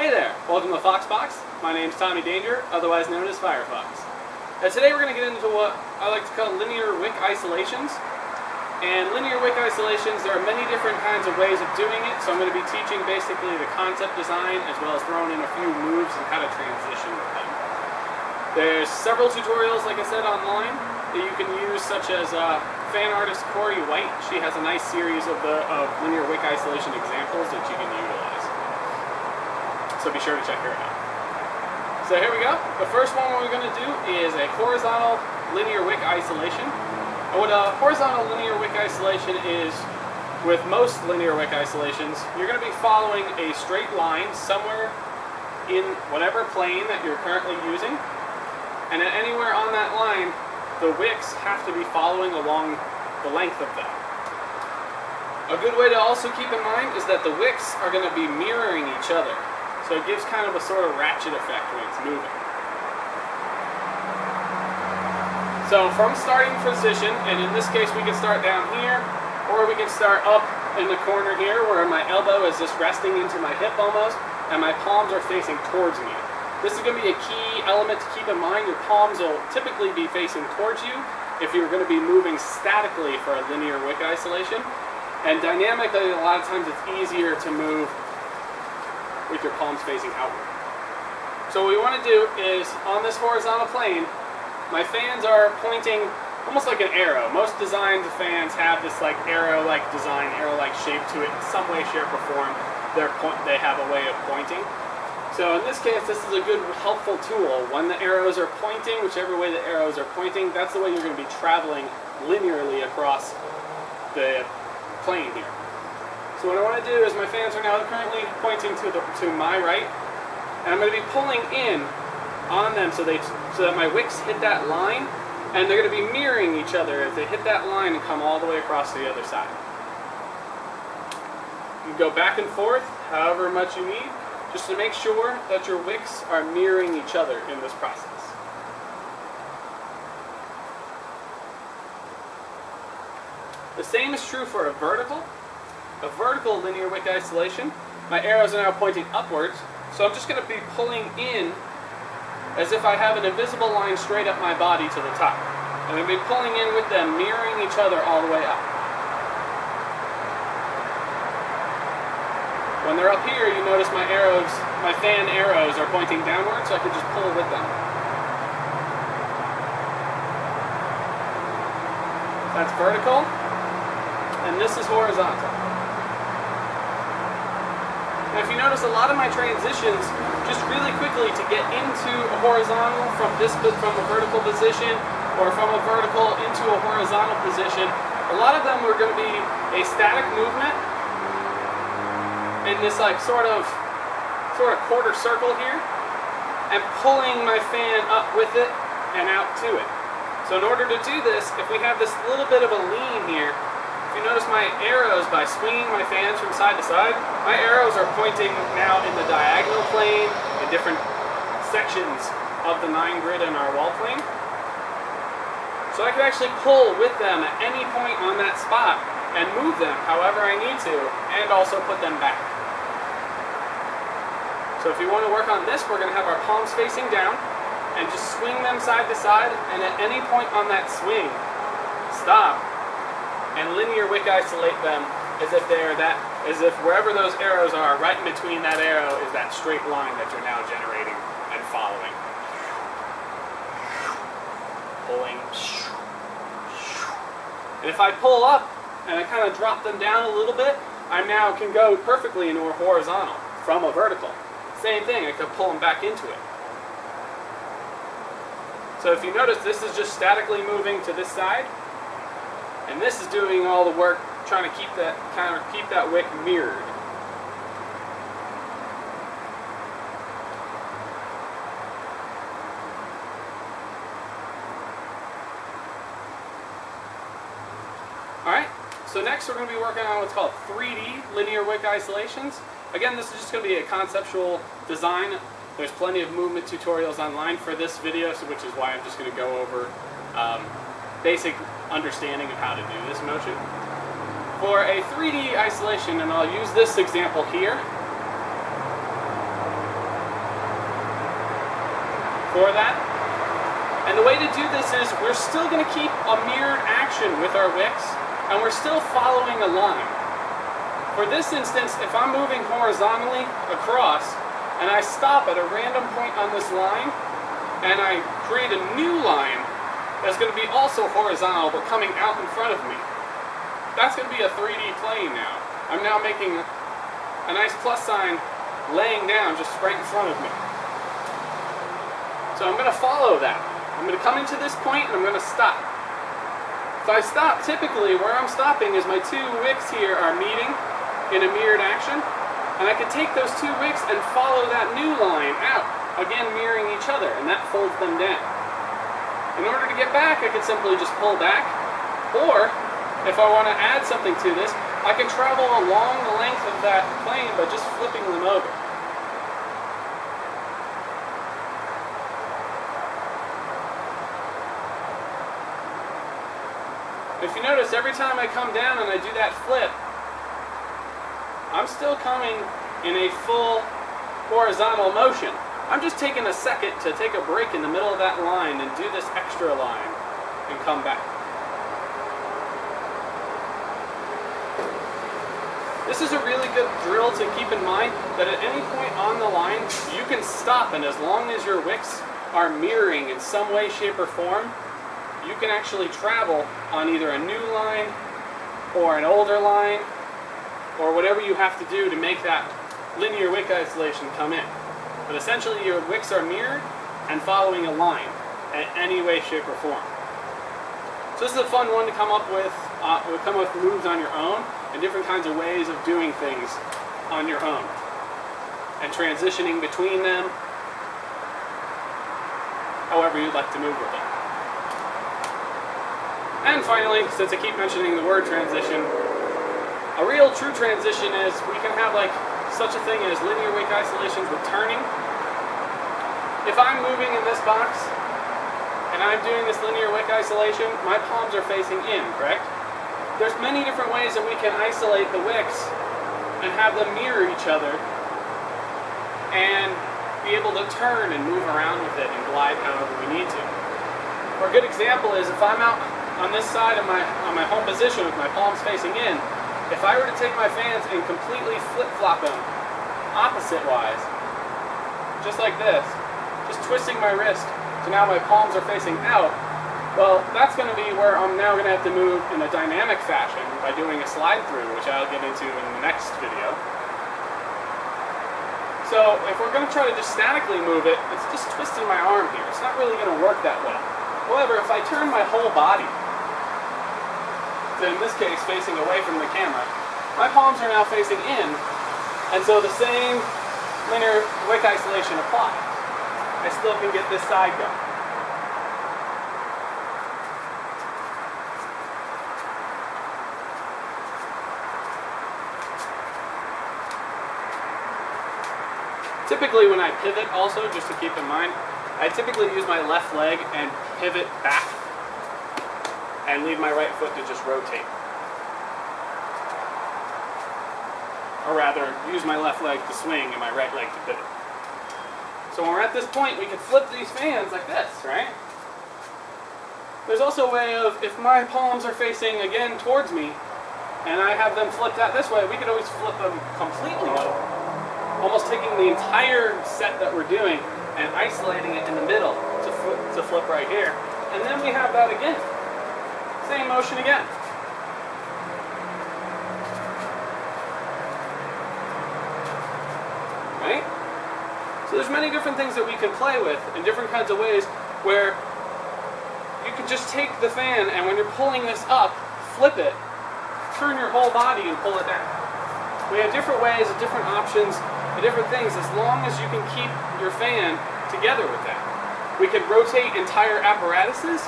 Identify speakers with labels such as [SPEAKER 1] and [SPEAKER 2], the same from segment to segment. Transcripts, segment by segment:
[SPEAKER 1] Hey there, welcome to Foxbox. My name's Tommy Danger, otherwise known as Firefox. Today we're going to get into what I like to call linear Wick isolations. And linear Wick isolations, there are many different kinds of ways of doing it, so I'm going to be teaching basically the concept design as well as throwing in a few moves and how to transition with them. There's several tutorials, like I said, online that you can use, such as fan artist Corey White. She has a nice series of linear Wick isolation examples that you can utilize. So be sure to check her out. So here we go. The first one we're going to do is a horizontal linear Wick isolation. And what a horizontal linear Wick isolation is, with most linear Wick isolations, you're going to be following a straight line somewhere in whatever plane that you're currently using. And at anywhere on that line, the wicks have to be following along the length of that. A good way to also keep in mind is that the wicks are going to be mirroring each other. So it gives kind of a sort of ratchet effect when it's moving. So from starting position, and in this case we can start down here, or we can start up in the corner here where my elbow is just resting into my hip almost, and my palms are facing towards me. This is going to be a key element to keep in mind. Your palms will typically be facing towards you if you're going to be moving statically for a linear Wick isolation. And dynamically, a lot of times it's easier to move with your palms facing outward. So what we want to do is, on this horizontal plane, my fans are pointing almost like an arrow. Most designs of fans have this like arrow-like design, arrow-like shape to it in some way, shape, or form. They have a way of pointing. So in this case, this is a good, helpful tool. When the arrows are pointing, whichever way the arrows are pointing, that's the way you're going to be traveling linearly across the plane here. So what I want to do is, my fans are now currently pointing to my right, and I'm going to be pulling in on them so that my wicks hit that line, and they're going to be mirroring each other as they hit that line and come all the way across to the other side. You go back and forth however much you need, just to make sure that your wicks are mirroring each other in this process. The same is true for a vertical linear Wick isolation. My arrows are now pointing upwards, so I'm just going to be pulling in as if I have an invisible line straight up my body to the top. And I'm going to be pulling in with them, mirroring each other all the way up. When they're up here, you notice my fan arrows are pointing downward, so I can just pull with them. That's vertical, and this is horizontal. Now if you notice, a lot of my transitions, just really quickly to get into a horizontal from a vertical position, or from a vertical into a horizontal position, a lot of them are going to be a static movement in this like sort of quarter circle here, and pulling my fan up with it and out to it. So in order to do this, if we have this little bit of a lean here, if you notice my arrows, by swinging my fans from side to side, my arrows are pointing now in the diagonal plane, in different sections of the 9 grid in our wall plane. So I can actually pull with them at any point on that spot and move them however I need to, and also put them back. So if you want to work on this, we're going to have our palms facing down and just swing them side to side, and at any point on that swing, stop and linear Wick isolate them as if wherever those arrows are, right in between that arrow is that straight line that you're now generating and following. Pulling. And if I pull up and I kind of drop them down a little bit, I now can go perfectly into a horizontal from a vertical. Same thing, I could pull them back into it. So if you notice, this is just statically moving to this side, and this is doing all the work trying to keep that wick mirrored. Alright, so next we're going to be working on what's called 3D linear Wick isolations. Again, this is just going to be a conceptual design. There's plenty of movement tutorials online for this video, which is why I'm just going to go over basic understanding of how to do this motion. For a 3D isolation, and I'll use this example here, for that. And the way to do this is we're still going to keep a mirrored action with our wicks, and we're still following a line. For this instance, if I'm moving horizontally across, and I stop at a random point on this line, and I create a new line that's going to be also horizontal, but coming out in front of me, that's going to be a 3D plane now. I'm now making a nice plus sign laying down just right in front of me. So I'm going to follow that. I'm going to come into this point and I'm going to stop. If I stop, typically where I'm stopping is my two wicks here are meeting in a mirrored action, and I could take those two wicks and follow that new line out, again mirroring each other, and that folds them down. In order to get back, I could simply just pull back, or if I want to add something to this, I can travel along the length of that plane by just flipping them over. If you notice, every time I come down and I do that flip, I'm still coming in a full horizontal motion. I'm just taking a second to take a break in the middle of that line and do this extra line and come back. This is a really good drill to keep in mind, that at any point on the line, you can stop, and as long as your wicks are mirroring in some way, shape, or form, you can actually travel on either a new line or an older line or whatever you have to do to make that linear wick isolation come in. But essentially your wicks are mirrored and following a line in any way, shape, or form. So this is a fun one to come up with. Come up with moves on your own and different kinds of ways of doing things on your own and transitioning between them however you'd like to move with it. And finally, since I keep mentioning the word transition, a real true transition is we can have like such a thing as linear wick isolations with turning. If I'm moving in this box and I'm doing this linear wick isolation, my palms are facing in, correct? There's many different ways that we can isolate the wicks and have them mirror each other and be able to turn and move around with it and glide however we need to. For a good example is if I'm out on this side of on my home position with my palms facing in, if I were to take my fans and completely flip-flop them opposite-wise, just like this, just twisting my wrist so now my palms are facing out, well, that's going to be where I'm now going to have to move in a dynamic fashion by doing a slide-through, which I'll get into in the next video. So if we're going to try to just statically move it, it's just twisting my arm here. It's not really going to work that well. However, if I turn my whole body, in this case facing away from the camera, my palms are now facing in, and so the same linear wick isolation applies. I still can get this side going. Typically when I pivot also, just to keep in mind, I typically use my left leg and pivot back and leave my right foot to just rotate. Or rather, use my left leg to swing and my right leg to pivot. So when we're at this point, we can flip these fans like this, right? There's also a way of, if my palms are facing again towards me, and I have them flipped out this way, we could always flip them completely over. Almost taking the entire set that we're doing and isolating it in the middle to flip right here. And then we have that again. Same motion again. Right? So there's many different things that we can play with in different kinds of ways where you can just take the fan and when you're pulling this up, flip it, turn your whole body and pull it down. We have different ways, different options, and different things as long as you can keep your fan together with that. We could rotate entire apparatuses,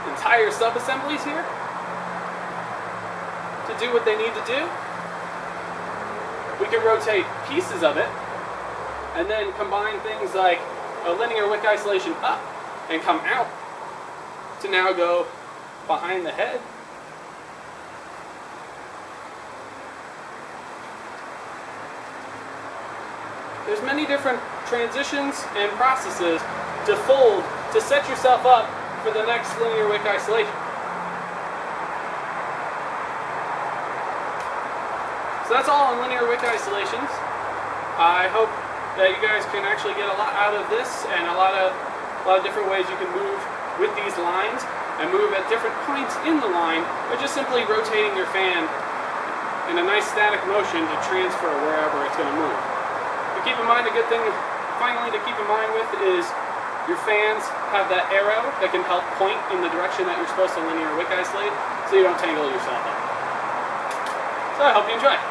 [SPEAKER 1] entire sub-assemblies here to do what they need to do. We can rotate pieces of it and then combine things like a linear wick isolation up and come out to now go behind the head. There's many different transitions and processes to fold to set yourself up for the next linear wick isolation. So that's all on linear wick isolations. I hope that you guys can actually get a lot out of this, and a lot of different ways you can move with these lines and move at different points in the line by just simply rotating your fan in a nice static motion to transfer wherever it's going to move. But keep in mind, a good thing finally to keep in mind with is your fans have that arrow that can help point in the direction that you're supposed to linear wick isolate, so you don't tangle yourself up. So I hope you enjoy.